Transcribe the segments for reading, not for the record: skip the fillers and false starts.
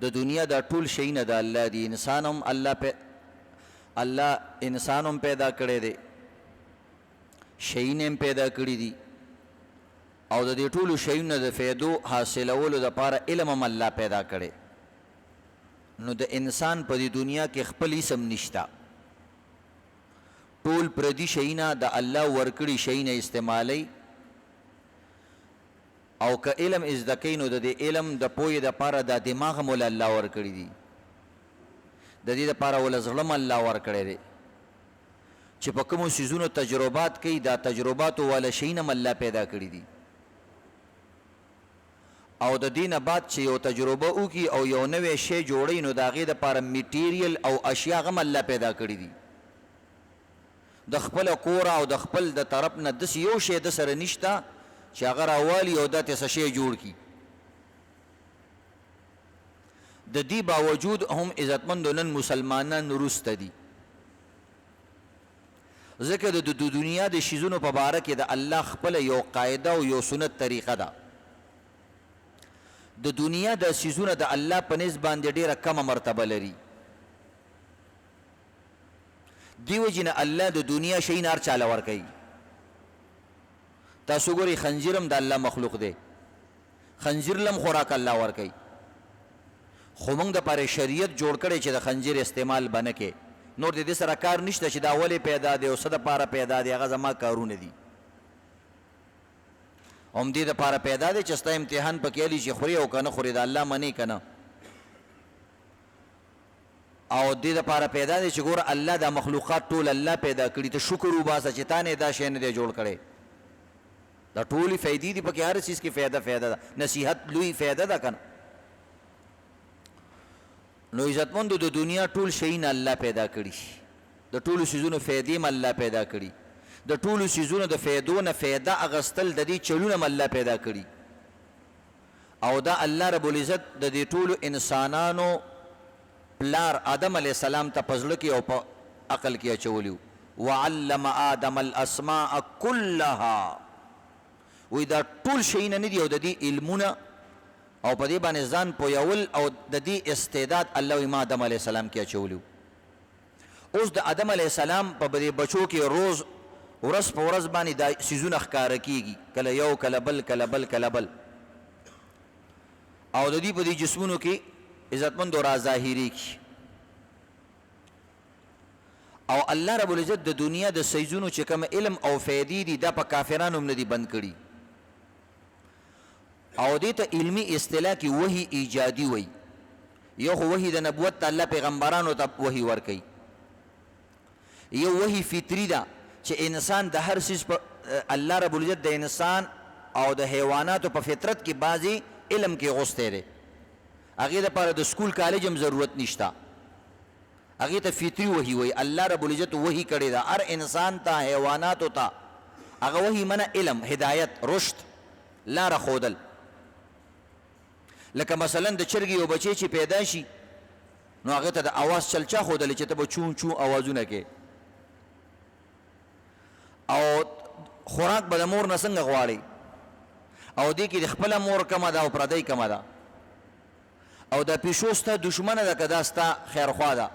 د دنیا دا ټول شیونه د الله دي. الله انسان هم پیدا کړی دی، شیونه هم پیدا کړي دي، او د دې ټولو شیونو د فایدو حاصلولو دپاره علم هم الله پیدا کړی. نو د انسان په دې دنیا کې خپل اسم نشته، ټول پردي شیونه د الله ورکړي شیونه استعمالی، او که علم ازده کوي نو د دې علم د پوهې دپاره دا دماغ هم ول الله ورکړي دي، د دې دپاره ول زړه هم الله ورکړی دی چې په کومو څیزونو تجربات کوي، دا تجرباتو والا شیونه هم الله پیدا کړي دي. او د دې نه بعد چې یو تجربه وکړي او یو نوی شی جوړوي نو د هغې دپاره میټیریل او اشیا هم الله پیدا کړي دي. د خپله کوره او د خپل د طرف نه داسې یو شی د سره نشته چې هغه راوالي او دا ته څه شی جوړ کړي. د دې باوجود هم عزتمندو نن مسلمانان وروسته دي، ځکه د دنیا د شیزونو په باره کې د الله خپله یو قاعده او یو سنت طریقه ده. د دنیا د شیزونه د الله په نسبت باندې ډیره کمه مرتبه لري، دی وجې نه الله د دنیا شی نه هر چاله ورکوي. تاسو ګورئ خنزیر هم د الله مخلوق دی، خنزیر لم خوراک الله ورکوي، خو موږ دپاره شریعت جوړ کړی چې د خنزیر استعمال به نه کې. نور د دې سره کار نشته چې دا ولې پیدا دی او څه دپاره پیدا دی، هغه زما کارونه دي. هم دې دپاره پیدا دی چې ستا امتحان پکې علي چې خوري او که نه خوري، د الله منې که نه. او دې دپاره پیدا دی چې ګوره الله دا مخلوقات ټول الله پیدا کړي، ته شکر وباسه چې تا نه دا شی نه دی جوړ کړی. دا ټولې فایدې دي پکې، هر چیز کې فایده ده، نصیحت لوی فایده ده که نه. نو عزتمندو د دنیا ټول شیونه الله پیدا کړي، د ټولو څیزونو فایدې هم الله پیدا کړي، د ټولو څیزونو د فایدو نه فایده اخیستل د دې چلونه هم الله پیدا کړي. او دا الله رب العزت د دې ټولو انسانانو پلار آدم علیه السلام ته په زړه کې او په عقل کې اچولی. وعلم آدم الاسماء كلها، وی دا ټول شیونه نه دي او د دې علمونه او په دې باندې ځان پویول او د دې استعداد الله وی ما آدم علیه السلام کې اچولی. اوس د آدم علیه السلام په دې بچو کې روز ورځ په ورځ باندې دا څیزونه ښکاره کېږي، کله یو کله بل کله بل کله بل، او د دې په دې جسمونو کې عزتمندو را ظاهریږي. او الله رب العزت د دنیا د څیزونو چې کوم علم او فایدې دي دا په کافرانو هم نه دي بند کړي. او دې ته علمي اصطلاح کې وحی ایجادي وی. یو خو وحی د نبوت ته الله پیغمبرانو ته وحی ورکوي، یو وحی فطري ده چې انسان د هر څیز په الله رب العزت د انسان او د حیواناتو په فطرت کې بعضې علم کې غوستی دی، هغې دپاره د سکول کالج هم ضرورت نشته، هغې ته فطري وحی وی. الله رب العزت وحی کړې ده هر انسان ته، حیواناتو ته. هغه وحی منه علم، هدایت، رشد، لاره ښودل. لکه مثلا د چرګې یو بچی چې پیدا شي نو هغې ته د اواز چل چا ښودلی چې ته به چون چون اوازونه کې، او خوراک به د مور نه څنګه غواړي، او دې کې د خپله مور کمه ده او پردی کمه ده، او دا پیشو ستا دشمنه ده که دا ستا خیرخوا ده،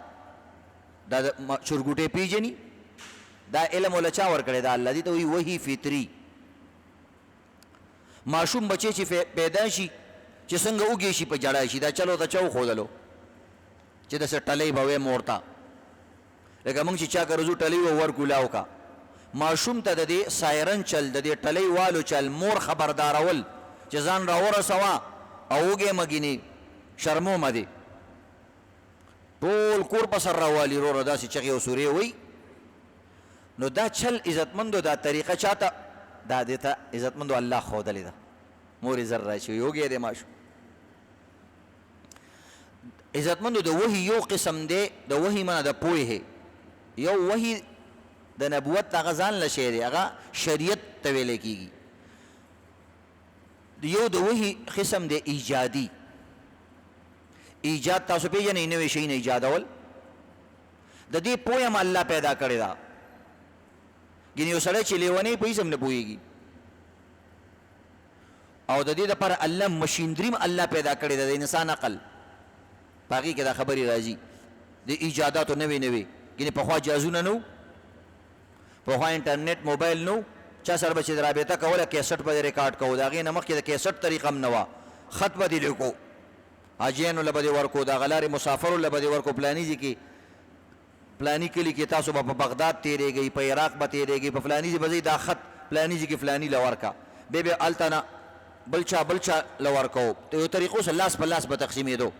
دا د چرګوټې پیژني. دا علم وله چا ورکړی ده؟ الله. دې ته وایي وحی فطري. ماشوم بچی چې پیدا شي چې څنګه وږی شي په جړای شي، دا چلو ته چا وښودلو چې داسې ټلی به وی مور ته، لکه موږ چې چا که رضو ټلی و ور کولاو کا. ماشوم ته د دې سایرن چل، د دې ټلی والو چل، مور خبردارول چې ځان را ورسوه او وږی مه ګینې، شرمو مه دی، ټول کور په سر راوالي وروره داسې چغې او سورې وی. نو دا چل عزتمندو دا طریقه چاته دا دې ته عزتمندو الله ښودلې ده. مور یې زر راشي وږی دی ماشوم. عزتمندو د وحی یو قسم دی، د وحی منه د پوهې. یو وحی د نبوت هغه ځان له شی دی، هغه شریعت ته ویلی کېږي. یو د وحی قسم دی ایجادي. ایجاد تاسو پیژنئ، نوې شی نه ایجادول، د دې پوهه هم الله پیدا کړې ده. ګینې یو سړی چې لیونی په هېڅ هم نه پوهېږي، او د دې دپاره الله مشینري هم الله پیدا کړې ده، د انسان عقل. باقي کې دا خبرې راځي د ایجاداتو نوې نوې ګینې پخوا جهازونه نه و پخوا انټرنیټ موبایل نه و چا سره به چې رابطه کوله کیسټ به ریکارډ کوو د هغې نه مخکې د کیسټ طریقه هم نه وه خط به دې لیکو حاجیانو له به دې ورکو دغه لارې مسافرو له به دې ورکو پلاني ځای کې پلاني کلي کې تاسو به په بغداد تېرېږئ په عراق به تېرېږئ په فلاني ځای به ځئ دا خط پلاني ځای کې فلاني له ورکه بیا به هلته نه بل چا له ورکوو د یو طریقو سره لاس په لاس به تقسیمېدو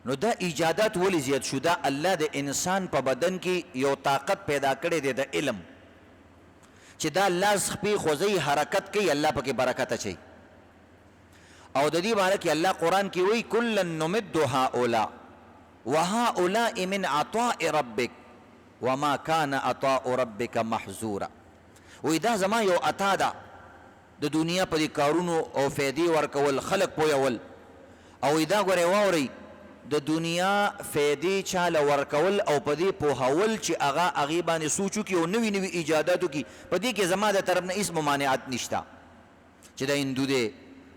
نو دا ایجادات ولې زیات شو دا الله د انسان په بدن کې یو طاقت پیدا کړی دی د علم چې دا لاس خپې خوځوي حرکت کوي الله پکې برکت اچوي او د دې باره کې الله قرآن کې وایي کلا نمد هؤلاء وهؤلاء من عطاء ربک وما كان عطاء ربک محظورا وایي دا زما یو عطا ده د دنیا په دې کارونو او فیدې ورکول خلق پویول او دا ګورئ واورئ د دنیا فیدې چاله ورکول او په دې پوهول چې هغې باندې سوچ وکړي او نوي نوي ایجادات وکړي په دې کې زما د طرف نه هېڅ ممانعت نشته چې دا هندو دی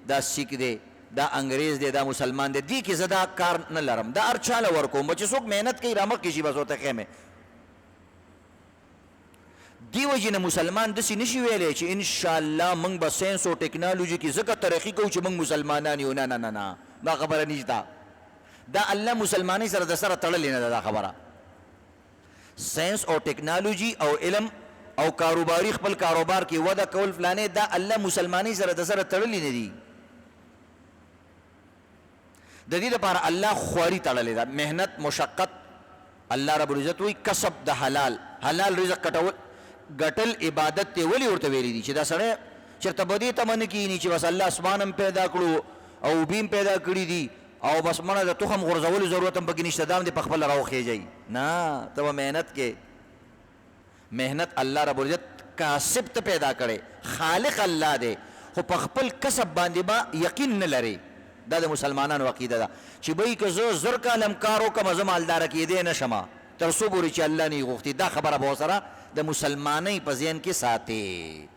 دا سیک دی دا انګریز دی دا مسلمان دی دې کې زه دا کار نه لرم دا هر چاله ورکوم چې څوک محنت کوي رامخکې شي بس ورته ښیم دې وجې نه مسلمان داسې نشي ویلی چې انشاءالله موږ به ساینس او ټیکنالوژي کې ځکه ترقي کوو چې موږ مسلمانان یو نه نه نه نه دا خبره نشته دا الله مسلمانی سره د سره تړلې نه ده دا خبره ساینس او ټیکنالوژي او علم او کاروباري خپل کاروبار کې وده کول فلانې دا الله مسلمانی سره د سره تړلې نه دي د دې لپاره الله خواري تړلې ده محنت مشقت الله رب العزت وایي کسب د حلال رزق ګټل عبادت ته ولې ورته ویلي دي چې دا سړی چېرته به دې تمه نه کیني چې بس الله اسمان هم پیدا کړو او بیم پیدا کړي دي او بس مړه د تخم غورځولو ضرورت هم پکې نشته دا هم دې په خپله راوخېږئ نه ته به محنت کې محنت الله رب العزت کاسب ته پیدا کړی خالق الله دی خو په خپل کسب باندې به یقین نه لري دا د مسلمانانو عقیده ده چې بهی که زه زر کاله هم کار وکړم زه مالداره کېدی نه شمه تر څو پورې چې الله نه یې غوښتي دا خبره به ورسره د مسلمانۍ په ذهن کې ساتې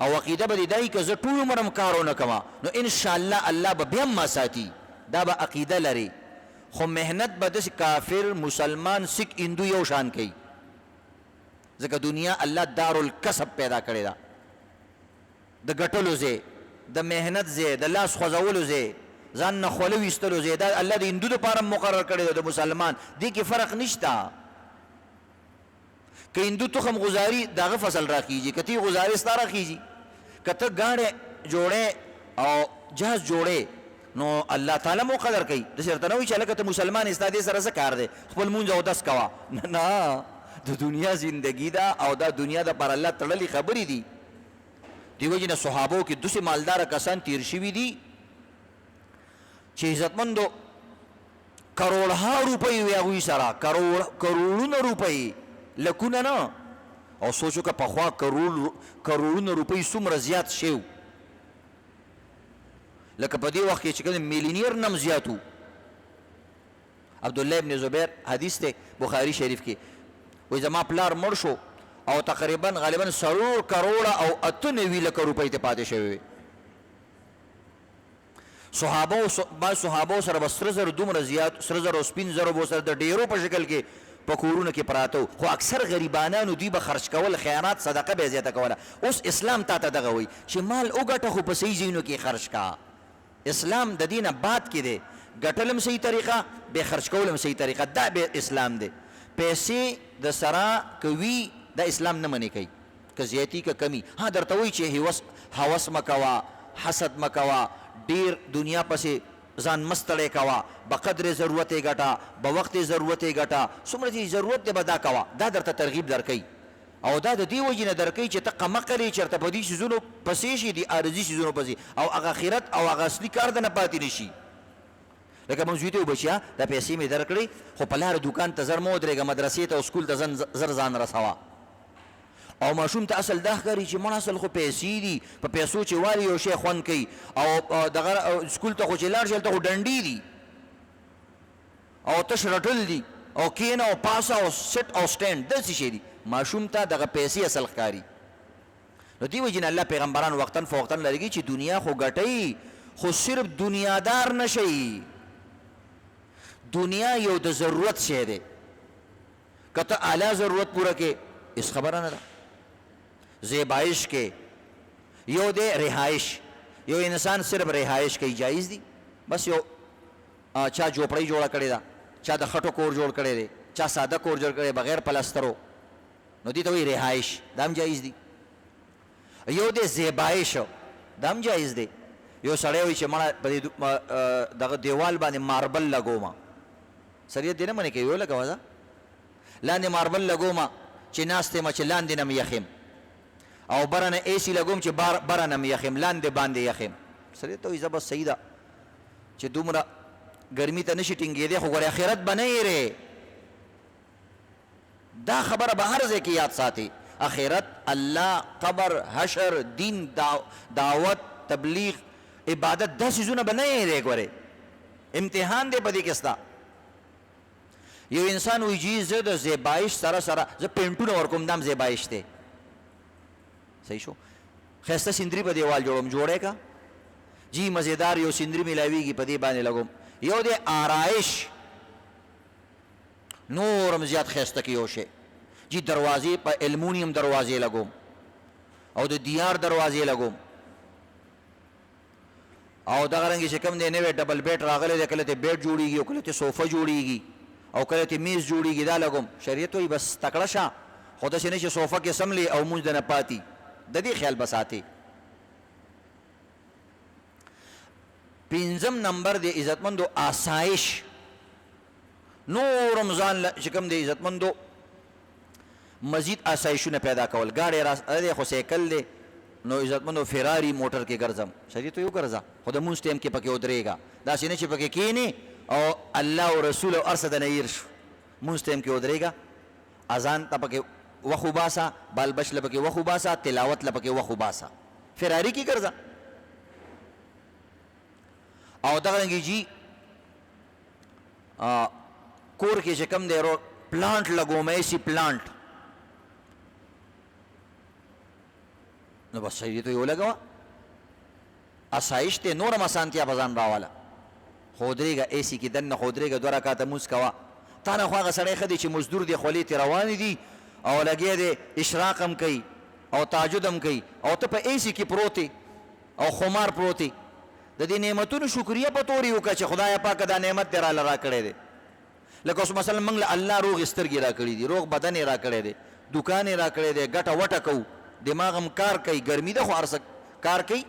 او عقیده به دې دا وي که زه ټول عمر هم کار ونه کړمه نو انشاءالله الله به بیا هم ما ساتي دا به عقیده لري خو محنت به داسې کافر مسلمان سیک هندو یو شان کوي ځکه دنیا الله دارالکسب پیدا کړې ده د ګټلو ځای د محنت ځای د لاس خوځولو ځای ځان نه خوله ویستلو ځای دا الله د هندو دپاره مقرر کړی ده د مسلمان دې کې فرق نشته که هندو تخم غزاري د هغه فصل راخیږي که تی غزاري ستا راخیږي که ته ګاډی جوړې او جهاز جوړې نو الله تعالی مقدر کوي داسې ورته نه وایي چې هلکه ته مسلمان ستا دې سره څه کار دی خپل مونځ او دس کوه نه د دنیا زندگی ده او دا دنیا دپاره الله تړلې خبرې دي دې وجې نه صحابو کې دوسې مالداره کسان تیر شوي دي چې عزتمندو کروڑها روپۍ وي هغوی سره کروڑونه روپۍ لکونه نه او سوچو که پخوا کروڑونه روپۍ څومره زیات شوی لکه په دې وخت کې چې کوم میلیونیر نم زیات و عبدالله ابن زبیر حدیث دی بخاری شریف کې وایي زما پلار مړ شو او تقریبا غالبا 3 کروڑه او 98 لکه روپۍ ته پاتې شوی وي صحابو سره به سره زر دومره زیات سره زر او سپین زر به سره د ډیرو په شکل کې په کورونو کې پراته خو اکثر غریبانانو دوی به خرچ کول خیانات صدقه به زیاته کوله اوس اسلام تا ته دغه وایي چې مال وګټه خو په صحیح ځایونو کې خرچ کا اسلام د دینه بعد کې دی ګټل هم صحیح طریقه به خرچ کول هم صحیح طریقه دا به اسلام دی پیسې د سره کوي دا اسلام نه منې کوي که زیاتی که کمی ها درته وایي چې هوس مکوه حسد مکوه ډیر دنیا پسې ځان مستړی کوه بقدر ضرورت یې ګټه بوقت ضرورت یې ګټه څومره چې ضرورت دی به دا کوه دا درته ترغیب درکوي او دا د دې وجې نه درکوي چې ته قمقل یې چېرته په دې څیزونو پسې شي دي عارضي څیزونو پسې او هغه آخرت او هغه اصلي کار د نه پاتې نه شي لکه موږ ویته بچیا دا پیسې مې درکړې خو په لاره دوکان ته زر مه ودرېږه مدرسې ته او سکول ته زر ځان رسوه او ماشوم ته اصل دا ښکاري چې مړه اصل خو پیسې دي په پیسو چې والي یو شی خوند کوي او دغه سکول ته خو چې لاړ شي هلته خو ډنډې دي او تش رټل دي او کېنه او پاسه او سټ او سټینډ داسې شی دي ماشوم ته دغه پیسې اصل ښکاري نو دې وجې نه الله پیغمبران وختن فوختن لرګي چې دنیا خو ګټئ خو صرف دنیادار نشي. دنیا یو د ضرورت شی دی، که ته اعلی ضرورت پوره کې اس خبره نه ده. زیبایش کې یو دی رهایش، یو انسان صرف رهایش کوي جایز دی، بس یو چا جوپړی جوړه کړې ده، چا د خټو کور جوړ کړی دی، چا ساده کور جوړ کړی بغیر پلسترو، نو دې ته وایي رهایش، دا هم جایز دی. یو دی زیبایش، دا هم جایز دی. یو سړی وایي چې مړه په دغه دیوال باندې ماربل لګومه، شریعت دې نه منې کوي، یو لګوه ده لاندې ماربل لګومه چې ناست یم چې لاندې نه م یخیم، او بره نه اے سی لګوم چې بره نه م یخیم، لاندې باندې یخیم. شریعت ته وایي زه بس صحیح ده چې دومره ګرمي ته نشي ټینګېدی، خو ګورې آخرت به نه یېرې. دا خبره به هر ځای کې یاد ساتي. آخرت، الله، قبر، حشر، دین، دعوت، تبلیغ، عبادت، دا سیزونه به نه یېرې. ګورې امتحان دی په دې کې ستا. یو انسان وایي جی زه د زیبایش سره سره زه پینټونه ورکوم، دا هم زیبایش دی. صحیح شو. ښایسته سندري په دیوال جوړوم، جوړی کا جی مزیدار یو سندري میلاویږي په دې باندې لګوم. یو دی آرایش، نورم زیات ښایسته کې یو شی جی دروازې په المونیم دروازې لګوم او د دیار دروازې لګوم، او دغه رنګې چې کوم دی نوی ډبل بیټ راغلی دی، کله ته بیټ جوړېږي او کله ته صوفه جوړېږي او کله ته میز جوړېږي، دا لګوم. شریعت وایي بس تکړه شه، خو داسې نه چې صوفه کې سملې او مونځ د نه پاتې، د دې خیال به ساتې. پنځم نمبر دی عزتمندو آسایش. نورم ځان چې کوم دی عزتمندو مزید آسایشونه پیدا کول. ګاډی را خو سایکل دی، نو عزتمندو فراري موټر کې ګرځم، شریعت یو ګرځه، خو د مونځ ټایم کې پکې ودرېږه، داسې نه چې پکې کښېنې او الله او رسول او هر څه د نه هېر شو. مونځ ټایم کې ودرېږه، اذان ته پکې وخت وباسه، بال بچ له پکې وخت وباسه، تلاوت له پکې وخت وباسه، فراري کې ګرځه. او دغه رنګې جي کور کې چې کوم دی پلانټ لګوم، ایسی پلانټ، نو بس شریعت یې ولګوه. آسایش دی، نورم اسانتیا په ځان راواله. خو ودرېږه اے سی کې دننه، خو ودرېږه 2 رکعته مونځ کوه. تا نه خو هغه سړی ښه دی چې مزدور دی، خولې ترې روانې دي او لګیا دی اشراق هم کوي او تهجد هم کوي، او ته په اے سی کې پروت او خمار پروت. د دې نعمتونو شکریه په طور یې وکړه چې خدای پاکه دا نعمت دې راله راکړی دی. لکه اوس مثلا موږ له الله روغې سترګې راکړي دي، روغ بدن یې راکړی دی، دوکان یې راکړی دی، ګټه وټه کوو، دماغ هم کار کوي، ګرمي ده خو هر څه کار کوي.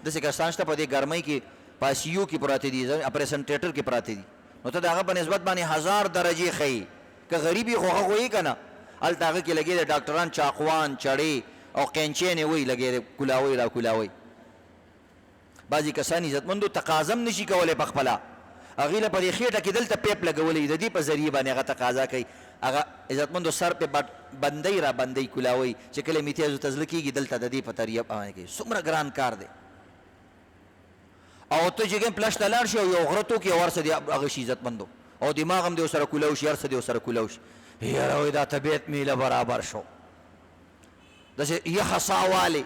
داسې کسان شته په دې ګرمۍ کې په آی سی یو کې پراته دي، اپریشن تیټر کې پراته دي، نو ته د هغه په نسبت باندې 1000 درجې ښیي. که غریب یې خو هغه وایي که نه، هلته هغه کې لګېدی ډاکټران چاقوان، چړې او قینچین یې وایي لګېدی، کولاوی را کولاوی. بعضې کسان عزتمندو تقاضه هم نشي کولی په خپله، هغې له په دې خېټه کې دلته پیپ لګولی، د دې په ذریعې باندې هغه تقاضا کوي. هغه عزتمندو سر پې بندۍ را بندۍ کولاوی چې کله میتیازو ته زړه کېږي دلته د دې په طریقه باندې کوي. څومره ګران کار دی. او ته چې کوم پلش ته لاړ شي او یو غره توکې او هر څه دې هغه شي عزتمندو، او دماغ هم دې ورسره کولاو شي، هر څه دې ورسره کولاو شي. یاره وایي دا طبیعت مې له برابر شو، داسې یخه ساه والې.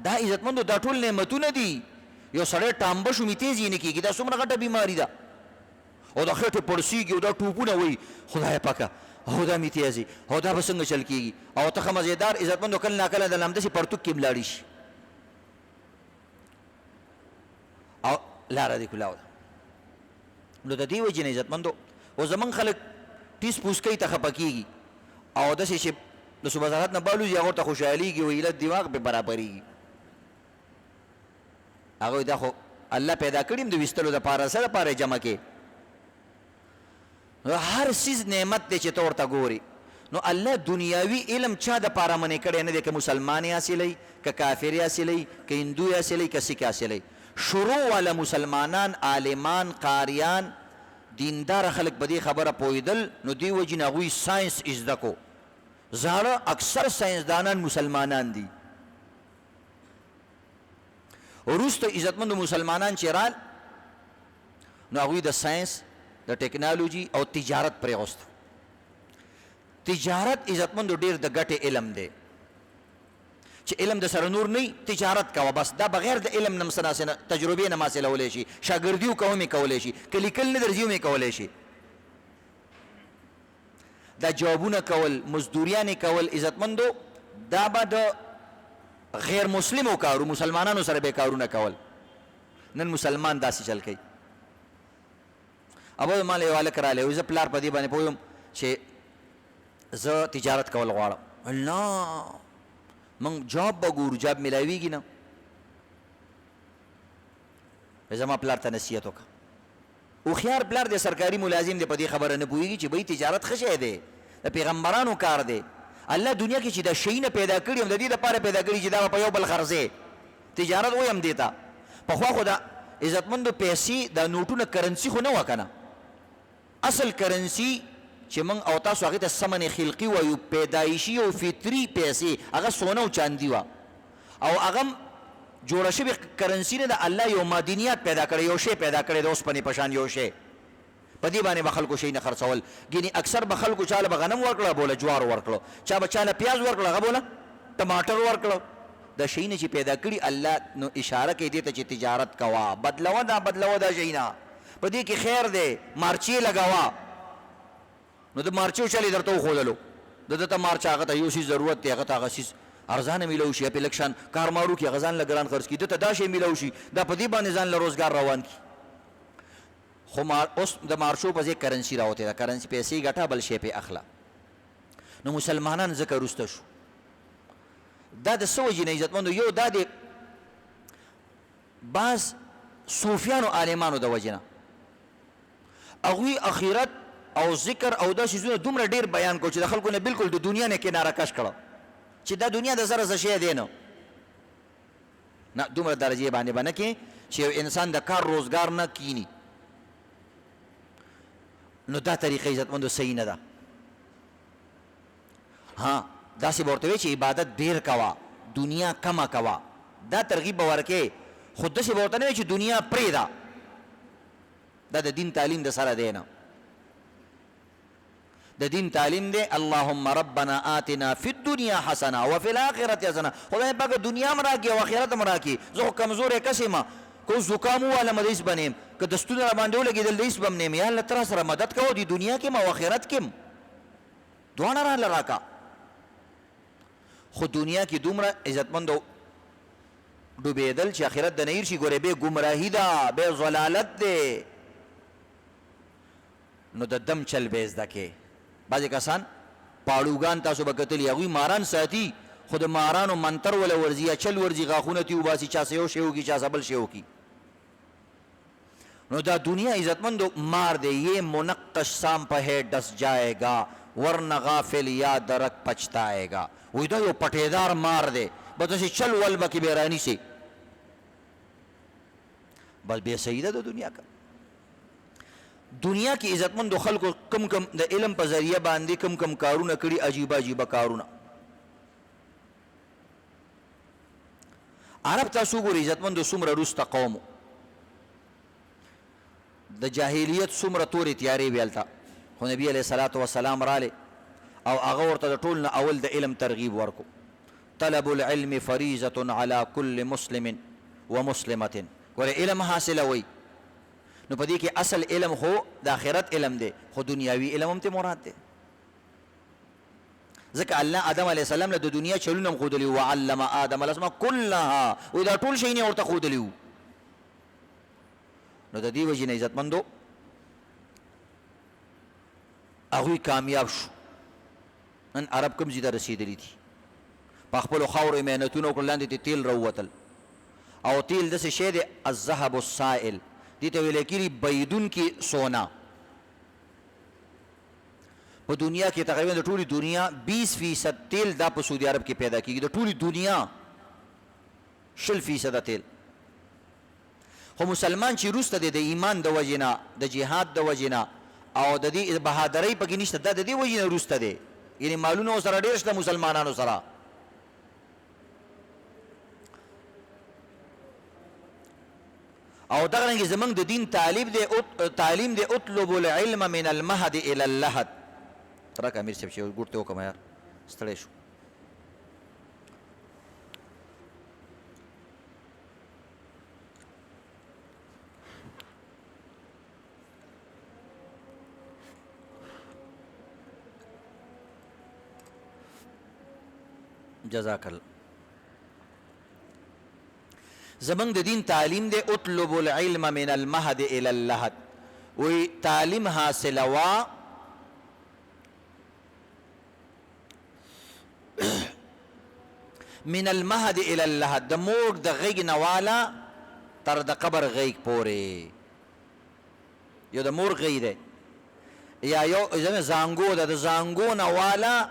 دا عزتمندو دا ټول نعمتونه دي. یو سړی ټامبه شو میتیز یې نه کېږي، دا څومره غټه بیماري ده. او دا خېټې پړسېږي او دا ټوپونه وایي خدای پاکه، او دا میتیازي، او دا به څنګه چل کېږي. او ته ښه مزېدار عزتمندو کله ناکله د همداسې پرتوک کې هم لاړې شي او لاره دې کولاو ده. نو د دې وجې نه عزتمندو او زمونږ خلک ټیس پوس کوي ته خفه کېږي، او داسې چې د صبح زحمت نه بالوځي هغو ته خوشحالېږي، وایي له دماغ پې برابرېږي. هغوی دا خو الله پیدا کړي د ویستلو دپاره، څه دپاره جمع کې. هر سیز نعمت دی چې ته ورته ګورې. نو الله دنیاوي علم چا دپاره منې کړی نه دی، که مسلمان یې حاصلوي، که کافر یې حاصلوي، که هندو یې حاصلوي، که سیک یې حاصلوي. شروع والا مسلمانان، عالمان، قاریان، دیندار خلک په دې خبره پوهېدل، نو دې وجې نه هغوی ساینس زده کو. زاړه اکثر ساینسدانان مسلمانان دي. وروسته عزتمندو مسلمانان چې رال، نو هغوی د ساینس، د ټکنالوجي او تجارت پرېغوستو. تجارت عزتمندو ډېر د ګټې علم دی، چې علم د سره نور نه تجارت کوه بس دا بغیر د علم نه مسناسنه تجربې نه حاصلولی شي شاګردي وکوه مې کولی شي که لیکل نه درځي مې کولی شي دا جوابونه کول مزدوریانې کول عزتمندو دا به د غیر مسلمو کارو مسلمانانو سره به کارونه کول نن مسلمان داسې چل کوي ابو مال یو هلک رالی وایي زه پلار په دې باندې پوه یم چې زه تجارت کول غواړم الله من جاب به ګورو جاب میلاویږي نه زما پلار ته نصیحت وکړه هوښیار پلار دی سرکاري ملازم دی په دې خبره نه پوهېږي چې بهی تجارت ښه شی دی د پیغمبرانو کار دی الله دنیا کې چې دا شی نه پیدا کړي هم د دې دپاره پیدا کړي چې دا به په یو بل خرڅې تجارت ویم دې ته پخوا خو د عزتمندو پیسې د نوټونه کرنسي خو نه وه که نه اصل کرنسي چې موږ او تاسو هغې ته سمن خلقي وایو پیدایشي او فطري پیسې هغه سونه او چاندي وه او هغه جوړه شوې کرنسي نه د الله یو معدنیات پیدا کړی یو شی پیدا کړی د اوسپنې په شان یو شی په دې باندې به خلکو شی نه خرڅول ګینې اکثر به خلکو چاله به غنم ورکړه بوله جوار ورکړو چا به چاله پیاز ورکړه هغه بوله ټماټر ورکړو د شی نه چې پیدا کړي الله نو اشاره کوي دې ته چې تجارت کوه بدلوه دا شی نه په دې کې خیر دی مارچې لګوه نو د مارچو چلې درته وښودلو د ده ته مارچ هغه ته یو شي ضرورت دی هغه ته هغه سیز ارزانه میلو شي په لږ شان کار مارو کړي هغه ځان له ګران خرڅ کړي ده ته دا شی میلو شي دا په دې باندې ځان له روزګار روان کړي خو اوس د مارچو په ځای کرنسي راوتې ده کرنسي پیسې ګټه بل شی پې اخله نو مسلمانان ځکه وروسته شو دا د څه وجې نه عزتمندو یو دا د بعض صوفیانو عالمانو د وجې نه هغوی اخرت او ذکر او دا شیزونه دومره ډیر بیان کو چې د خلکو نه بالکل د دنیا نه کناره کش کړه چې دا دنیا د سره څه شی دی نه دومره درجې باندې به نه کې چې یو انسان د کار روزګار نه کینی نو دا طریقه عزتمندو صحیح نه ده ها داسې به ورته وایي چې عبادت ډیر کوه دنیا کمه کوه دا ترغیب به ورکې خو داسې به ورته نه وایي چې دنیا پرېږده دا د دین تعلیم د سره دی نه د دین تعلیم دی اللهم ربنا آتنا فی الدنیا حسنه وفی الاخرة حسنه خدای پاک دنیا م راکړي او آخرت م راکړي زه خو کمزوری کس یم که زکام ووالم د هېڅ به نه یم که دستونه را باندې ولګېدل د هېڅ به م نه یم یا الله ته را سره مدد کوه د دنیا کې م او آخرت کې م دواړه راله راکړه خو دنیا کې دومره عزتمندو ډوبېدل چې آخرت د نه هېر شي ګورې بې ګمراهي ده بې ضلالت دی نو د دم چل به زده کې بعضې کسان پاړوګان تاسو به کتلي هغوی ماران ساتي خو د مارانو منتر وله ورځي یا چل ورځي غاښونه تې وباسي چا څه یو شی وکړي چا څه بل شی وکړي نو دا دنیا عزتمندو مار دی یہ منقش سام پہ ڈس جائے گا ورنہ غافل یا درک پچھتائے گا وی دا یو پٹیدار مار دے بس اسی چل ولبا کی بیرانی سے بس بے سیدہ دا دنیا کا دنیا کی عزتمند خلق کم کم د علم په ذریعہ باندې کم کم کارونه کړي عجیب عجیب کارونه عرب تاسو ګورئ عزتمند څومره روسته قوم د جاهلیت څومره تورې تیارې ویلته خو نبی علیه الصلاة والسلام رالی او هغه ورته د ټول نه اول د علم ترغیب ورکو طلب العلم فریضة على كل مسلم ومسلمة ګورئ علم حاصلوئ نو پا دی که اصل علم خو د آخرت علم دے خو دنیاوی علم هم تی مراد دے ذکر اللہ آدم علیہ السلام لدو دنیا چلونم خودلیو وعلم آدم الاسماء کلها و دا طول شئینی ورطا خودلیو نو دا دی وجین عزت مندو اغوی کامیاب شو نن عرب کم زیده رسیدلی تھی پاخپلو خور محنتونو کرلان دی تیل روتل او تیل دس شید الذهب السائل دیتا ویلے کیلی بیدون کی سونا پا دنیا کی تقریباً دا طولی دنیا 20% تیل دا پا سعودی عرب کی پیدا کی دا طولی دنیا 60% تیل خو مسلمان چی روستا دے دا ایمان دا وجنا دا جہاد دا وجنا او دا دی بہادرائی پا کی نشتا دا دی وجنا روستا دے یعنی معلومو سرا دیرشتا مسلمانانو سرا او دغرنگی زمان د دین تعلیم دے اطلب العلم من المهد الى اللحد ترک امیر صاحب شیو گوڑتے ہوکم یار ستڑے شو جزاک الله. زمنګ د دین تعلیم دی اطلب العلم من المهد الى اللحد، وی تعلیم حاصلوا من المهد الى اللحد، د مور د غیږ نواله تر د قبر غیږ پورې. یو د مور غیږ دی یا یو زانګو ده، د زانګو نواله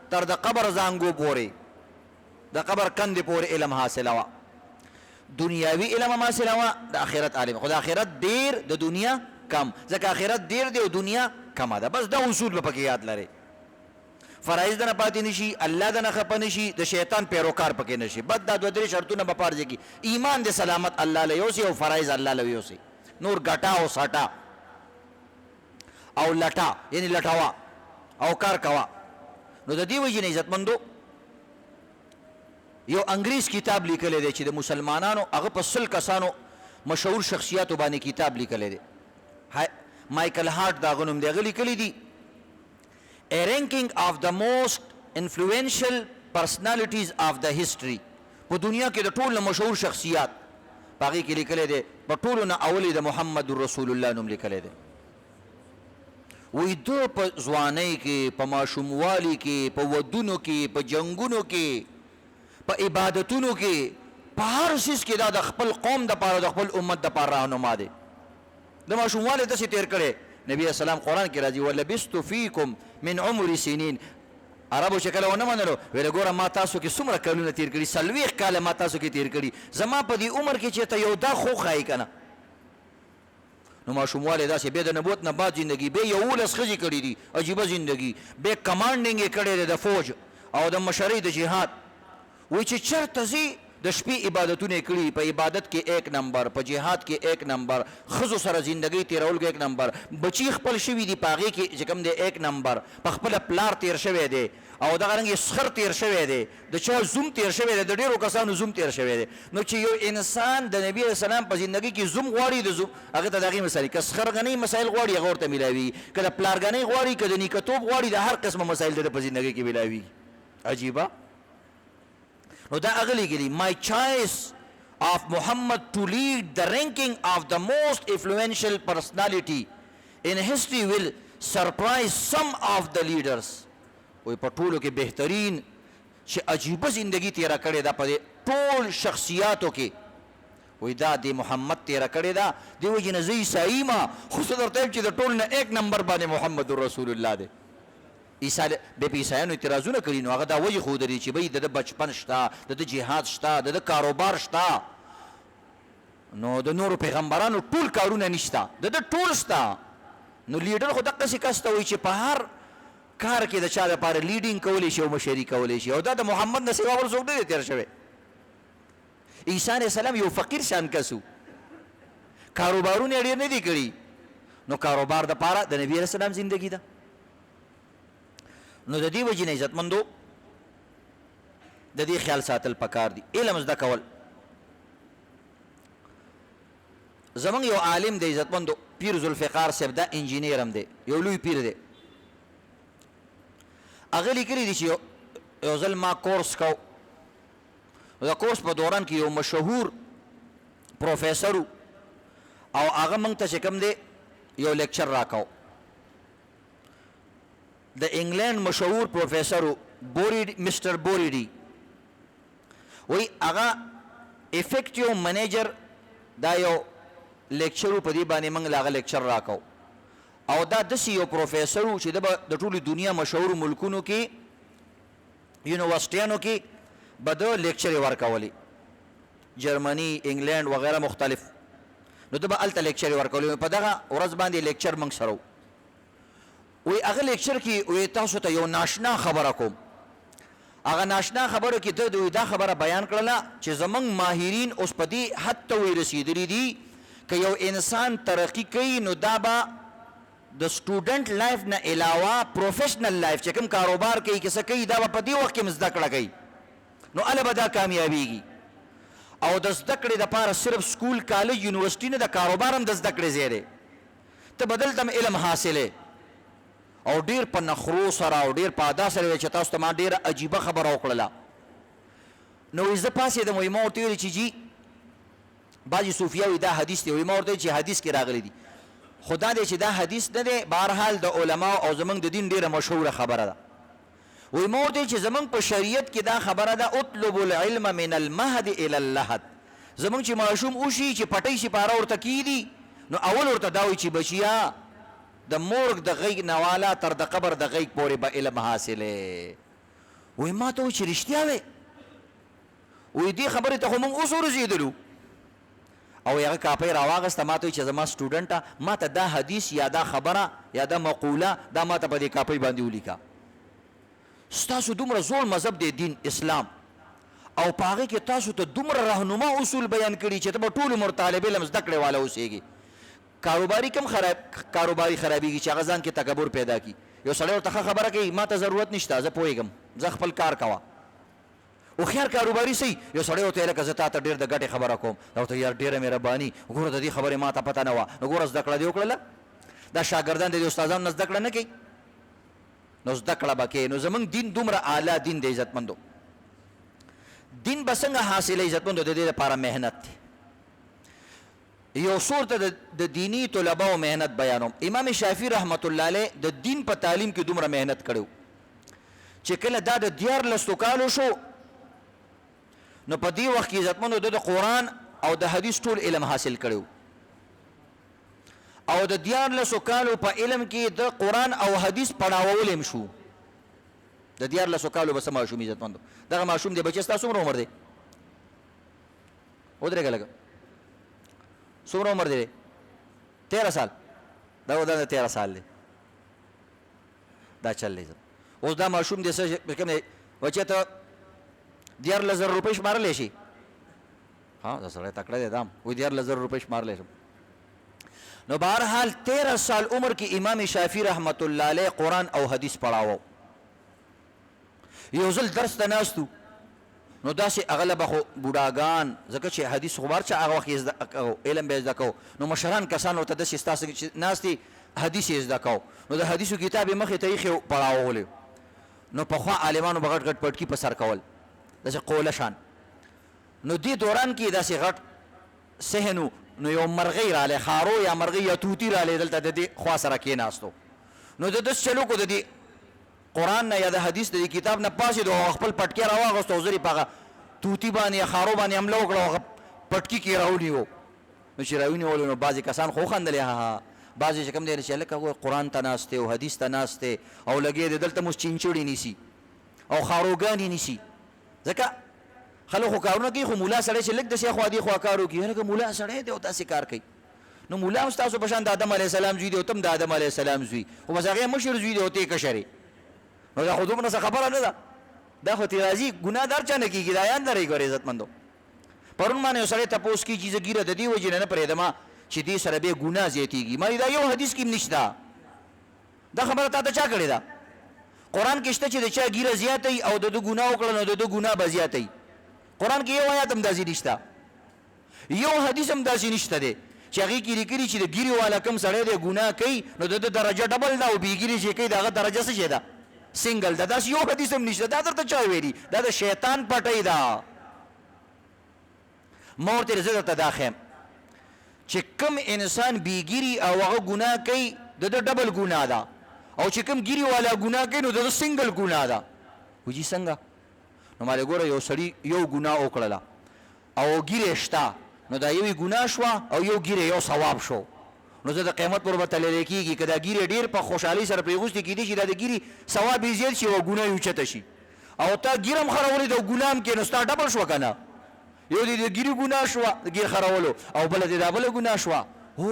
تر د قبر زانګو پورې، د قبر کندې پورې علم حاصلوا. دنیاوی علم هم حاصلوا، د آخرت عالم. خو د آخرت ډیر د دنیا کم، ځکه آخرت ډیر دی او دنیا کمه ده. بس دا اصول به پکې یاد لرئ. فرایض دنه پاتې نشي، الله دنه خفه نشي، د شیطان پیروکار پکې نشي. بس دا دوه درې شرطونه به پارځي کی ایمان د سلامت الله له یوسي او فرایض الله له یوسي. نور ګټا او ساټا او لټا یعنی لټاوا او کار کوا. نو د دې وجې نه عزتمندو یو انګریز کتاب لیکلی دی چې د مسلمانانو هغه په 100 کسانو مشهور شخصیاتو باندې کتاب لیکلی دی. مایکل هارټ دا هغه نوم دی. هغه لیکلی دی A ranking of the most influential personalities of the history. په دنیا کې د ټولو مشهور شخصیات په هغې کې لیکلی دی. په ټولو نه اول د محمد رسول الله نوم لیکلی دی. وی ده په ځوانۍ کې، په ماشوموالي کې، په ودونو کې، په جنګونو کې، په عبادتونو کې، په هر څیز کې دا د خپل قوم دپاره د خپل امت دپاره راهنما دی. د ماشوموالي داسې تېر کړی. نبی اسلام قرآن کې راځي ولبستو فیکم من عمر سنین. عربو چې کله ونه منلو ویل ګوره ما تاسو کې څومره کلونه تېر کړي، 40 کاله ما تاسو کې تېر کړي، زما په دې عمر کې چې ته یو دا خو ښایي که نه. نو ماشوموالی داسې بیا د نبوت نه بعد زندګي بیا 11 ښځې کړي دي، عجیبه زندګي. بیا کمانډینګ یې کړی دی د فوج او د مشرۍ د جهاد. وایي چې چېرته ځي د شپې عبادتونه یې کړي، په عبادت کې 1 نمبر، په جهاد کې 1 نمبر، ښځو سره زندګۍ تېرول کې 1 نمبر، بچي خپل شوي دي په هغې کې چې کوم دی 1 نمبر، په خپله پلار تېر شوی دی او دغه رنګ یې سخر تېر شوی دی، د چا زوم تېر شوی دی، د ډېرو کسانو زوم تېر شوی دی. نو چې یو انسان د نبي علیه السلام په زندګۍ کې زوم غواړي، د زوم هغې ته د هغې مسایل، که سخرګنۍ مسایل غواړي هغه ورته میلاوي، که د پلارګنۍ غواړي، که د نیکهتوب غواړي، د هر قسمه مسایل د په زندګۍ کې میلاوي. عجیبه. نو دا هغه لیکلي my choice of Muhammad to lead the ranking of the most influential personality in history will surprise some of the leaders. وی په ټولو کې بهترین چې عجیبه زندگی تیره کړې ده په ټول شخصیاتو کې، وی دا د محمد تیره کړې ده. دې وجې نه زه عیسایي ما، خو زه درته یم چې د ټول نه 1 نمبر باندې محمد رسول الله دی. بیا په عیسایانو اعتراضونه کړي، نو هغه دا وجې ښودلي چې بهی د ده بچپن شته، د ده جهاد شته، د ده کاروبار شته، نو د نورو پیغمبرانو ټول کارونه نشته، د ده ټول شته. نو لیډر خو دقسې کس ته وایي چې په هر کار کې د چا لپاره لیډینګ کولی شي او مشري کولی شي، او دا د محمد نه سوا بل څوک نه دی تېر شوی. عیسی علیه السلام یو فقیر شان کس و، کاروبارونه یې ډېر نه دي کړي، نو کاروبار دپاره د نبي علیه السلام زندګي ده. نو د دې وجې نه عزتمندو د دې خیال ساتل پکار دي. علم زده کول. زمونږ یو عالم دی عزتمندو پیر ذوالفقار صاحب، دا انجینیر هم دی، یو لوی پیر دی. هغه لیکلي دي چې یو ځل ما کورس کو، د کورس په دوران کې یو مشهور پروفیسر او هغه موږ ته چې کوم دی یو لیکچر راکاو. د انګلینډ مشهور پروفیسر مسټر بوریډي، وی هغه افیکټیو منیجر دا یو لیکچر په دې باندې موږ له هغه لیکچر راکاو. او دا داسې یو پروفیسر و چې د ټولې دنیا مشهورو ملکونو کې یونیورسټیانو کې به ده لیکچرې ورکولې، جرمني، انګلینډ وغیره مختلف. نو ده به هلته لیکچرې ورکولې. په دغه ورځ باندې لیکچر موږ سره و. وی هغه لیکچر کې وی تاسو ته یو ناشنا خبره کوم. هغه ناشنا خبره کې ده دا خبره بیان کړله چې زمونږ ماهرین اوس په دې حد ته وی رسېدلي دي که یو انسان ترقي کوي نو دا به د سټوډنټ لایف نه علاوه پروفیشنل لایف چې کوم کاروبار کوي که څه کوي دا به په دې وخت کې هم زده کړه کوي، نو هله به دا کامیابیږي. او د زده کړې دپاره صرف سکول، کالج، یونیورسټي نه، د کاروبار هم د زده کړې ځای دی. ته به دلته هم علم حاصلې او ډېر په نخرو سره او ډېر په ادا سره چې تاسو ته ما ډېره عجیبه خبره وکړله. نو زه پاسېدم وایي ما ورته ویلې چې جي بعضې صوفیه وایي دا حدیث دی وایي ما ورته ویل چې حدیث کې راغلی دي خو دا دی چې دا حدیث نه دی بهرحال د علماو او زمونږ د دین ډېره مشهوره خبره ده وایي ما ورته ویل چې زمونږ په شریعت کې دا خبره ده اطلب العلم من المهد الى اللحد زمونږ چې ماشوم وشي چې پټۍ سپاره ورته کیدي نو اول ورته دا وایي چې بچیا د مورګ د غیږ نه والا تر د قبر د غیږ پورې به علم حاصلې وایي ما ته وایي چې رښتیا وې وایي دې خبرې ته خو موږ اوس ورسېدلو او هغه کاپۍ راواغسته ما ته وایي چې زما سټوډنټه ما ته دا حدیث یا دا خبره یا دا مقوله دا ما ته په دې کاپۍ باندې ولیکه ستاسو دومره زوړ مذهب دی دین اسلام او په هغې کې تاسو ته دومره رهنما اصول بیان کړي چې ته به ټول عمر طالب علم زده کړې والا اوسېږي کاروباري کم کاروباري خرابېږي چې هغه ځان کې تکبر پیدا کړي یو سړی ورته ښه خبره کوي ما ته ضرورت نشته زه پوهېږم زه خپل کار کوه هوښیار کاروباري صحیح یو سړی ورته لکه زه تا ته ډېر د ګټې خبره کوم دا ورته یار ډېره مهرباني ګوره د دې خبرې ما ته پته نه وه نو ګوره زده کړه دې وکړله دا شاګردان د دې استادانو نه زده کړه نه کوي نو زده کړه به کوي نو زمونږ دین دومره اعلی دین دی عزتمندو دین به څنګه حاصله عزتمندو د دې لپاره محنت دی یو څور ته د دینی طلباو محنت بیانوم امام شافعي رحمت الله علیه د دین په تعلیم کې دومره محنت کړو چې کله دا د 14 کالو شو نو په دې وخت کې عزتمندو د قرآن او د حدیث ټول علم حاصل کړو او د 14 کالو په علم کې د قرآن او حدیث پڑھاوول هم شو د 14 کالو بس ماشوم عزتمندو دغه ماشوم دی بچی ستاسو څومره عمر دی ودرېږه لږه څومره عمر دی 13 سال دا 13 سال دی دا چل دی اوس دا ماشوم دی څه کوم دی بچی ته 14,000 روپۍ شمارلی شي ها دا سړی تکړه دی دام وایي 14,000 روپۍ شمارلی شم نو بهرحال 13 سال عمر کې امام شافعي رحمت الله علیه قرآن او حدیث پڑھاوه یو ځل درس ته ناستو نو داسې هغه به خو بوډاګان ځکه چې حدیث خو بار چې هغه وخت علم به یې زده کوو نو مشران کسان ورته داسې ستاسو چې ناستې حدیث یې زده کوو نو د حدیثو کتاب یې مخې ته ایښې پړاوولې نو پخوا عالمانو به غټ غټ پټکي په سر کول داسې قوله شان نو دې دوران کې داسې غټ صحن نو یو مرغۍ رالی خارو یا مرغۍ یا توتي رالی دلته د دې خوا سره کېناستو نو د دس چلو کو د دې قرآن نه یا د حدیث د کتاب نه پاسېدو او خپل پټکی راواغستو او زر یې په هغه توتي باندې یا خارو باندې حمله وکړه او هغه پټکي کې راونیو نو چې راونیولو نو بعضې کسان خو وخندلې ها بعضې چې کوم دی چې هلکه قرآن ته ناست دی او حدیث ته ناست دی او لګې دی دلته موس چینچړې نیسي او خاروګانې نیسي ځکه خلک خو کارونه کوي خو ملا سړی چې لږ داسې خوا دې خوا کار وکړي هلکه ملا سړی دی او داسې کار کوي نو ملا هم ستاسو په شان د آدم علیه السلام زوی دی او ته هم د آدم علیه السلام زوی خو بس هغې مشر زوی دی او ته یې کشر نو دا خو دومره څه خبره نه ده دا خو تیرازي ګناه در چا نه کېږي دا یاد لرئ ګورې عزتمندو پرون باندې یو سړی تپوس کړي چې زه ګیره د دې وجې نه نه پرېږدم چې دې سره بیا ګناه زیاتېږي ما دا یو حدیث کې هم نشته دا خبره تا ته چا کړې ده قرآن کې شته چې د چا ګیره زیاتوي او د ده ګناه وکړه نو د ده ګناه به زیاتوي قرآن کې یو آیات هم داسې نشته یو حدیث هم داسې نشته دی چې هغې کې لیکلي چې د ګیرې والا کوم سړی دی ګناه کوي نو د ده درجه ډبل ده او بې ګیرې چې کوي د هغه درجه څه شی ده سنګل ده داسې یو حدیث هم نشته دا درته چا ویلي دا د شیطان پټۍ ده ما ورته زه درته دا ښیم چې کوم انسان بې ګیري او هغه ګناه کوي د ده ډبل ګناه ده او چې کوم ګیري والا ګناه کوي نو د ده سنګل ګناه ده وجي څنګه نو مالې ګوره یو سړي یو ګناه وکړله او ګیرې شته نو دا یوې ګناه شوه او یو ګیرې یو ثواب شو نو زه د قیمت پر به تللی کېږي که دا ګیرې ډېر په خوشحالۍ سره پرې غوستې کېدی شي دا د ګیرې ثواب یې زیات شي او ګناه یې اوچته شي او تا ګیره هم خرولې ده او ګناه هم کې نو ستا ډبل شوه که نه یو دې د ګیرې ګناه شوه د ګیر خرولو او بله دې دا بله ګناه شوه هو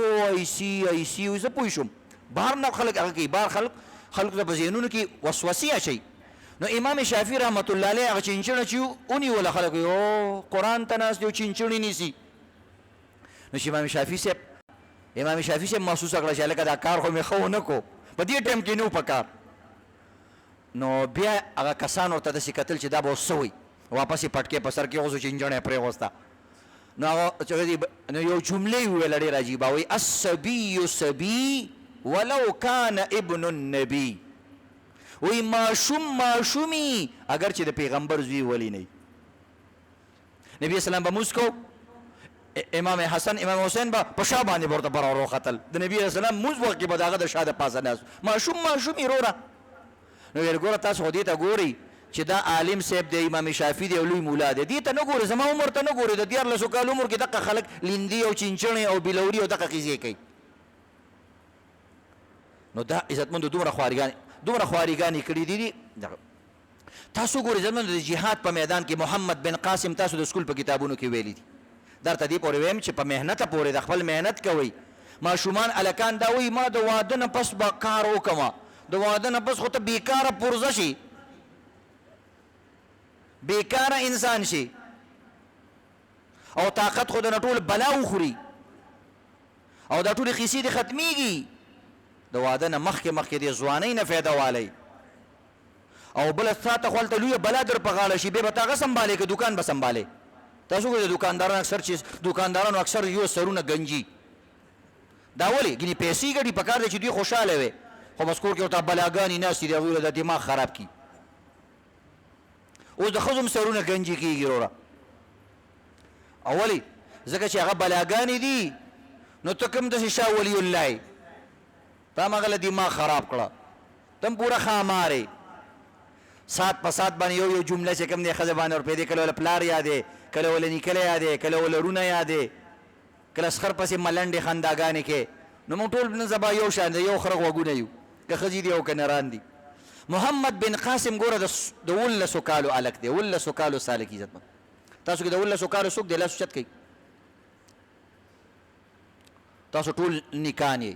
ایسي زه پوه شوم بهر نه خلک هغه کوي بهر خلکو ته په ذهنونو کې وسوسې اچوي نو امام شافعي رحمت الله علیه هغه چینچڼه چې ونیوله خلکو یو قرآن ته ناست دی او چینچڼې نیسي نو چې امام شافعي صاحب محسوسه کړه چې هلکه دا کار خو مې ښه ونه کو په دې ټایم کې نه و په کار نو بیا هغه کسان ورته داسې کتل چې دا به اوس څه وایي واپس یې پټکې په سر کېغوستو چینچڼه یې پرېغوسته نو هغه نو یو جملې یې وویله ډېره عجیبه وایي الصبي صبي ولو کان ابن النبي وی ماشوم ماشومی اگر چې د پیغمبر زوی ولی نه نبی اسلام به موس کو امام حسن امام حسین به په شا باندې ورته بر ورو قتل د نبی اسلام موس وخت کې به داغه د شاده پاسه ناس ماشوم ایروره نو ورګوره تاسو دې ته ګوري چې دا عالم صاحب د امام شافعي دی او لوی مولا دی دې ته نه ګوري زما عمر ته نه ګوري د 14 کال عمر کې دغه خلک لیندي او چنچنې او بلوري او دغه قضیه کوي نو دا عزتمند دومره خواریګانی کړي دي تاسو ګورئ زموږ د جهاد په میدان کې محمد بن قاسم تاسو د سکول په کتابونو کې ویلي دي درته دې پورې ویم چې په مهنت پورې د خپل مهنت کوئ ماشومان الکان دا وایي ما د واده نه پس به کار وکړم د واده نه پس خو ته بیکاره پرزه شي بیکاره انسان شي او طاقت خو د نه ټول بلا وخوري او دا ټولې قیسې دې ختمیږي د واده نه مخکې دې ځوانۍ نه فایده والی او بل تا ته خو هلته لویه بلا در په غاړه شي بیا به ته هغه سنبالې که دوکان به سنبالې تاسو ګورئ د دوکاندارانو اکثر یو سرونه گنجي دا ولې ګینې پیسې ګټي پکار دی چې دوی خوشحاله وي خو بس کور کې ورته بلاګانې ناستې دي هغوی د دماغ خراب کړي اوس د ښځو هم سرونه گنجي کېږي وروره او ولې ځکه چې هغه بلاګانې دي نو ته کوم داسې شاه ولی الله تا هم هغه له دماغ خراب کړه ته هم پوره ښامارې سات په سات باندې یو جمله چې کوم دی ښځه باندې ورپېدې کله وله پلار یادې کله وله نیکه یادې کله وله رونه یادې کله سخر پسې ملنډې خنداګانې کې نو موږ ټول نن سبا یو شان دی یو خره غوږونه یو که ښځې دي او که نران دي محمد بن قاسم ګوره د 11 کالو الک دی 11 کالو سالک عزتمند تاسو کې د 11 کالو څوک دی لاس اوچت کوي تاسو ټول نیکان یې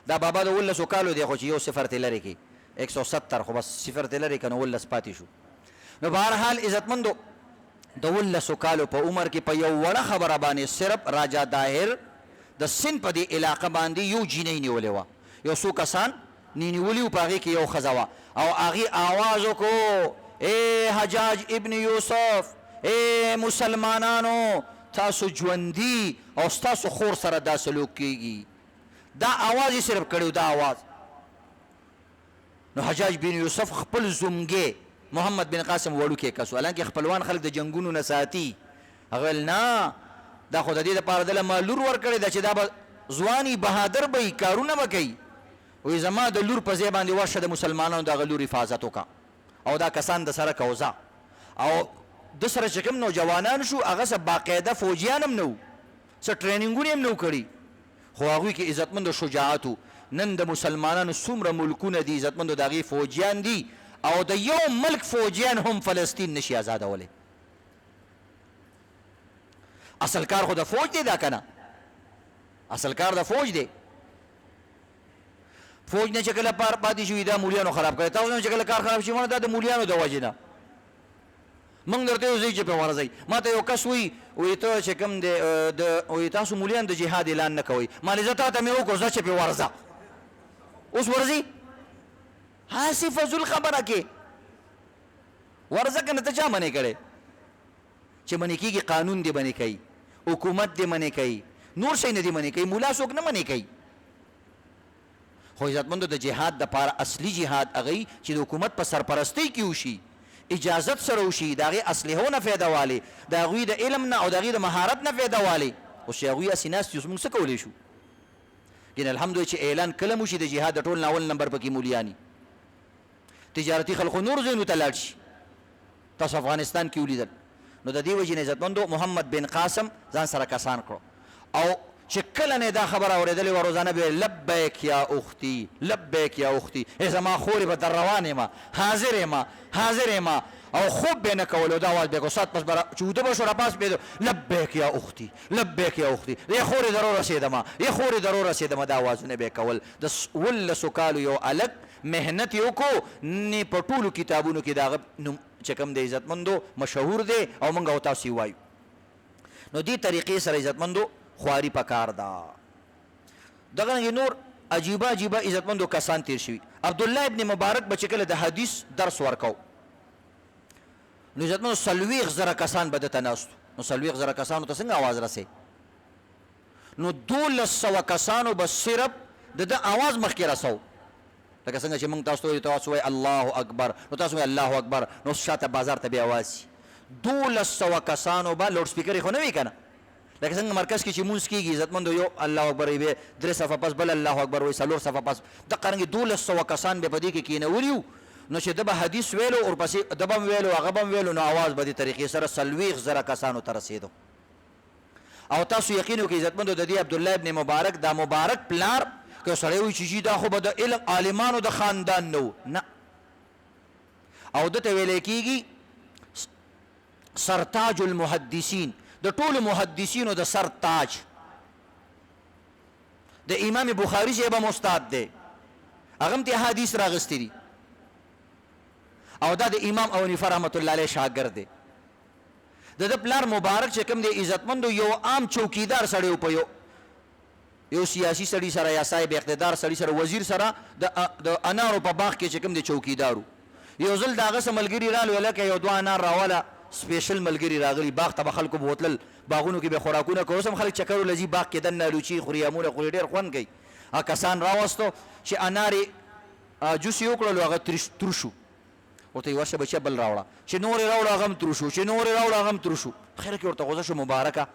دا بابا د 11 کالو دی خو چې یو صفر ته لرې کې 170 خو بس صفر ته لرې که نو 11 پاتې شو نو بهرحال عزتمندو د 11 کالو په عمر کې په یو وړه خبره باندې صرف راجا داهر د سند په دې علاقه باندې یو جینۍ نیولې وه یو څو کسان نیولي وو په هغې کې یو ښځه وه او هغې آواز وکړو ای حجاج ابن یوسف ای مسلمانانو تاسو ژوندي او ستاسو خور سره دا سلوک کېږي دا آواز یې صرف کړی دا آواز نو حجاج بن یوسف خپل زمګې محمد بن قاسم وړوکی کس و حالانکې خپلوان خلک د جنګونو نه ساتي هغه ویل نه دا خو د دې دپاره دله ما لور ورکړې ده چې دا به ځواني بهادر به وي کارونه به کوي وایي زما د لور په ځای باندې ورشه د مسلمانانو د هغه لور حفاظت وکړه او دا کسان د سره کوزه او د سره چې کوم نوجوانان شو هغه څه باقاعده فوجیان هم نه وو څه ټریننګونه هم نه وو کړي خو هغوی کې عزتمند شجاعت وو نن د مسلمانانو څومره ملکونه دي عزتمندو د هغې فوجیان دي او د یو ملک فوجیان هم فلسطین نشي آزادولی اصل کار خو د فوج دی دا که نه اصل کار د فوج دی فوج نه چې کله پاتې شوي دا مولیانو خراب کړی تاسو نه چې کله کار خراب شي دا د مولیانو د وجې نه موږ درته یو ځای چې پرې ورځئ ما ته یو کس وایي ته چې کوم دی وایي تاسو مولیان د جهاد اعلان نه کوئ ما زه تا ته مې وکړو ځه چې پرې ورځه اوس ورځي هاسې فضول خبره کې ورځه که نه ته چا منې کړی چې منې کېږي قانون دې منې کوي حکومت دې منې کوي نور شی نه دې منې کوي مولا څوک نه منې کوي خو عزتمندو د جهاد دپاره اصلي جهاد هغه چې د حکومت په سرپرستۍ کې وشي اجازت سره وشي د هغې اسلحو نه فایده والی د هغوی د علم نه او د هغې د مهارت نه فایده والی اوس چې هغوی هسې ناست دي اوس موږ څه کولی شو یعنې الحمدلله چې اعلان کله مو شي د جهاد د ټول اول نمبر پکې مولیاني تجارتي خلقو نور ځایونو ته لاړ شي تاسو افغانستان کې ولیدل نو د دې وجې نه عزتمندو محمد بن قاسم ځان سره کسان کړو او چې کله نه دا خبره اورېدلې وه روزانه به لبیک یا اختي لبیک یا اختي ای زما خورې به در روان یم حاضر یم او خوب به نه کول او دا آواز به یې کو سات پس به چې اوده به شو راپاس بېدو لبیک یا اختي لبیک یا اختي ای خورې درو رسېدمه دا آوازونه به یې کول د 11 کالو یو الک محنت یې وکړو نه په ټولو کتابونو کې د هغه نوم چې کوم د عزتمندو مشهور دی او موږ او تاسو یې وایو نو دې طریقې سره عزتمندو خواري پکار ده دغه نور عجیبه عزتمندو کسان تیر شوي عبدالله ابن مبارک به چې کله د حدیث درس ورکو نو عزتمندو 40,000 کسان به دته ناستو نو 40,000 کسانو ته څنګه آواز رسې نو 1200 کسانو به صرف د ده آواز مخکې رسو لکه څنګه چې موږ تاسو ته تاسو وایي الله اکبر نو تاسو وایي الله اکبر نو شاته بازار ته بیا آواز 1200 کسانو به لوډ سپیکر خو نه وي کنه لکه څنګه مرکز کې چې مونږ کېږي عزتمندو یو الله اکبر وي 3 صفه پس بل الله اکبر وي 4 صفه پس دقه رنګې 1200 کسان به په دې کې کېنولي وو نو چې د به حدیث ویلو او پسې د به ویلو هغه به ویلو نو आवाज به دې طریقې سره 40,000 کسانو ته رسېدو او تاسو یقین وکړئ عزتمندو د دې عبدالله ابن مبارک دا مبارک پلار که سړی وایي چې دا خو به د علم عالمانو د خاندان نه و نه او دته ویلی کېږي سرتاج المحدثین د ټولو محدثینو د سر تاج د امام بخاري صاحب هم استاد دی هغه هم ته حدیث راغستی دي او دا د امام ابو حنیفه رحمت الله علیه شاګرد دی د پلار مبارک چې کوم دی عزتمندو یو عام چوکیدار سړی په یو سیاسي سړی سره یا صاحب اقتدار سړی سره وزیر سره د انارو په باغ کې چې کوم دی چوکیدارو یو ځل د هغه څه ملګري رالو لکه یو دوه انار راوله سپیشل ملګري راغلي باغ ته به خلکو بوتلل باغونو کې به خوراکونه کوي اوس هم خلک چکر ولځي باغ کې دننه لوچي خوري امونه خوري ډېر خوند کوي هغه کسان راوستو چې انار یې جوس یې وکړلو هغه تروشو ورته یې ورشه بچیه بل راوړه چې نور یې راوړه هغه هم تروشو چې نور یې راوړه هغه هم تروشو خیر کې ورته غوسه شو مبارکه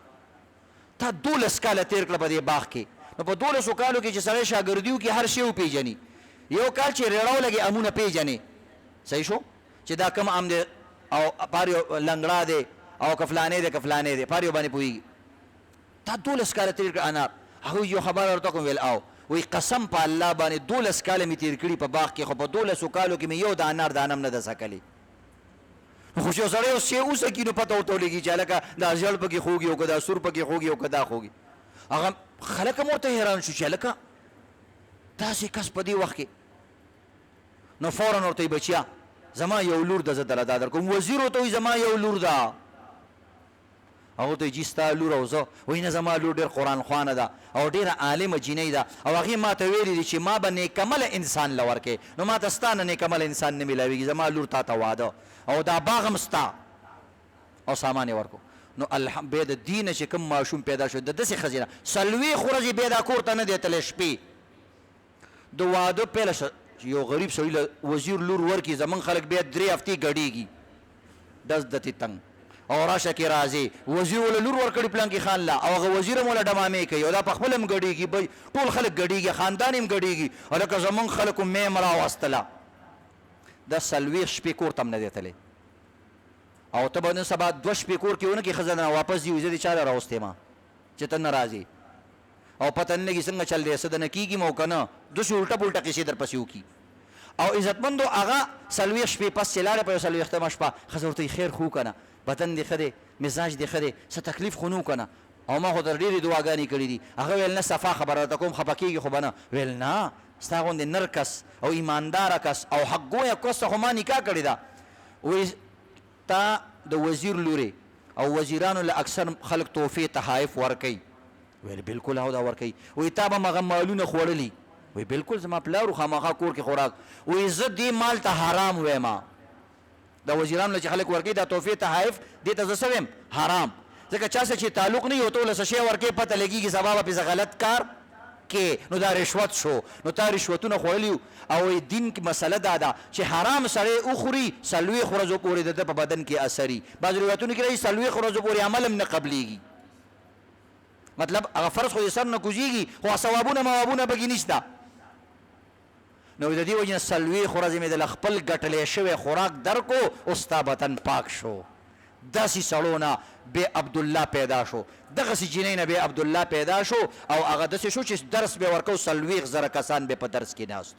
تا 12 کاله تېر کړه په دې باغ کې نو په 12 کالو کې چې سړی شاګردي وکړي هر شی وپېژني یو کال چې ریړه ولګي امونه پېژنې صحیح شو چې دا کم ام دی او پاریو لنګړه دی او کفلانې دی کفلانې دی پاریو باندې پوهېږي تا 12 کاله تېر کړه انار هغوی یو خبر ورته کوم ویل او وی قسم په الله باندې 12 کاله مې تېر کړي په باغ کې خو په 12 کالو کې مې یو د انار دانه هم نه ده سکلې خو چې سړی اوس چې وسکي نو پته ورته ولګي چې هلکه دا ژړ پکې خوږي او که دا سور پکې خوږي او که دا خوږي هغه خلک هم ورته حیران شو چې هلکه داسې کس په دې وخت کې نو فورا ورته بچیا زما یو لور ده زه دله دا در کوم وزیر ورته وایي زما یو لور ده هغه ته جی ستا لور او زه وایي نه زما لور ډېر قرآن خوانه ده او ډېره عالمه جینۍ ده او هغې ما ته ویلي دي چې ما به نیکمله انسان له ورکې نو ما ته ستا نه نیکمله انسان نه میلاویږي زما لور تا ته واده او دا باغ هم ستا او سامان یې ورکو نو بیا د دې نه چې کوم ماشوم پیدا شو د داسې ښځې نه 40 ورځې بیا دا کور ته نه دی تللی شپې د واده پیله یو غریب سړي له وزیر لور ورکړي زمونږ خلک بیا 3 هفتې ګډېږي دس دتې تنګ او راشه کې راځي وزیر وله لور ورکړي پلانکي خان له او هغه وزیر هم وله ډمامې کوي او دا په خپله هم ګډېږي ټول خلک ګډېږي خاندان هم ګډېږي هلکه زمونږ خلکو میم راوستله دا 40 شپې کور ته هم نه دی تللی او ته به نن سبا 2 شپې کور کې ونه کړې ښځه نه واپس دي وي زه دې چا له راوستی ما چې ته نه راځې او پته نه لګي څنګه چل دی څه دنه کېږي مو که نه داسې الټه پلټه کیسې در پسې وکړي او عزتمندو هغه 40 شپې پس چې لاړې په یو 40مه شپه ښځه ورته خیر خو که نه بدن دې ښه دی مزاج دې ښه دی څه تکلیف خو نه که نه او ما خو در ډېرې دعاګانې کړي دي هغه ویل نه صفا خبره درته کوم خفه کېږي خو به نه ویل نه ستا غوندې نر کس او ایمانداره کس او حق ګویه کس ته خو ما نکاح کړې ده وایي تا د وزیر لورې او وزیرانو له اکثر خلک تحفې تحایف ورکوي ویل بالکل او دا ورکوي وایي تا به مغه مالونه خوړلي وایي بالکل زما پلارو خامخا کور کې خوراک وایي زه دې مال ته حرام ویمه د وزیرانو له چې خلک ورکوي دا تحفې تحایف دې ته زه څه ویم حرام ځکه چا سره چې تعلق نه وي او ته له څه شی ورکوي پته لګېږي سبا به پسې غلط کار کې نو دا رشوت شو نو تا رشوتونه خوړلي او دین کې مسله دا ده چې حرام سړی وخوري 40 ورځو پورې د ده په بدن کې اثري بعض روایتونو کې راځي 40 ورځو پورې عمل هم نه قبلېږي مطلب هغه فرض خو یې سر نه کوزېږي خو ثوابونه موابونه پکې نشته نو د دې وجې نه 40 ورځې مې د خپل ګټلی شوی خوراک درکو او ستا بدن پاک شو داسې سړو نه بې عبدالله پیدا شو دغسې جینۍ نه بې عبدالله پیدا شو او هغه داسې شو چې درس به ورکو 40,000 کسان به په درس کې ناست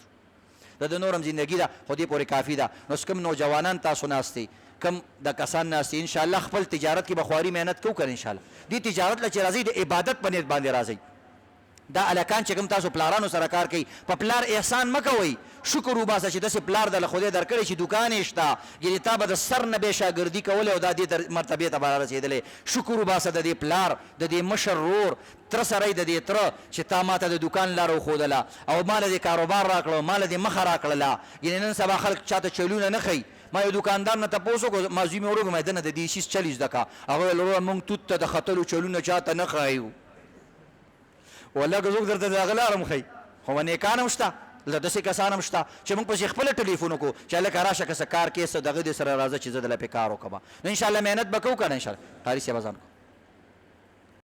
د نور هم زندګي ده خو دې پورې کافي ده نو کوم نوجوانان تاسو ناستئ کم د کسان ناستئ انشاءالله خپل تجارت کې به خواري محنت کوو که انشاءالله دې تجارت له چې راځئ د عبادت په نیت باندې راځئ دا الکان چې کوم تاسو پلارانو سره کار کوي په پلار احسان مه کوئ شکر وباسه چې داسې پلار دله خدای درکړی چې دوکان یې شته یعنې تا به د سر نه بې شاګردي کولی او دا دې مرتبې ته به رسېدلی شکر وباسه د دې پلار د دې مشر رور تره سره یې د دې تره چې تا ما ته د دوکان لاره وښودله او ما له دې کاروبار راکړه ما له دې مخه راکړله یعنې نن سبا خلک چاته چلونه نه ښیي ما یو دوکاندار نه تپوس وکړو مازوی مې ورغلم ده نه د دې شیز چل زده که هغه ویل وروره مونږ توت ته د ختلو چلونه چاته نه ښایو ولکه څوک درته د هغه لاره هم ښیي خو نیکان هم شته دلته داسې کسان هم شته چې موږ پسې خپله ټلیفون وکړو چې هلکه راشه که څه کار کې څه دغه دې سره راځه چې زه دله پې کار وکړم نو انشاءالله محنت به کوو که نه انشاءالله قاري صاحب اذان